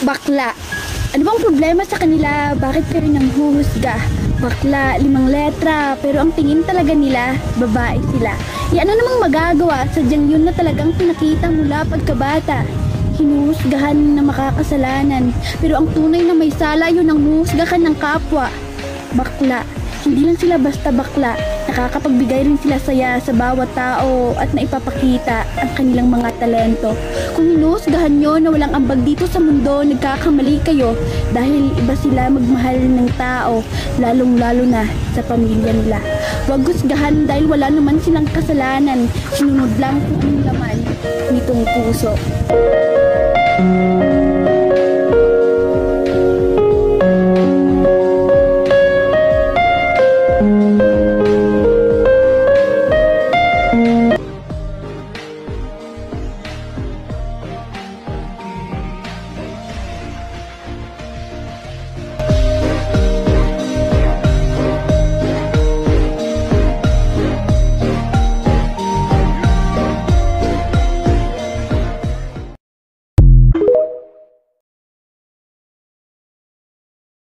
Bakla. Ano bang problema sa kanila? Bakit kayo nang huhusga? Bakla, 5 letra, pero ang tingin talaga nila, babae sila. Ano namang magagawa? Sadyang yun na talagang pinakita mula pagkabata. Hinuhusgahan na makakasalanan, pero ang tunay na may sala yun ang huhusgahan ng kapwa. Bakla. Hindi lang sila basta bakla, nakakapagbigay rin sila saya sa bawat tao at naipapakita ang kanilang mga talento. Kung hinuhusgahan nyo na walang ambag dito sa mundo, nagkakamali kayo dahil iba sila magmahal ng tao, lalong-lalo na sa pamilya nila. Huwag husgahan dahil wala naman silang kasalanan, sinunod lang kung anong laman nitong puso.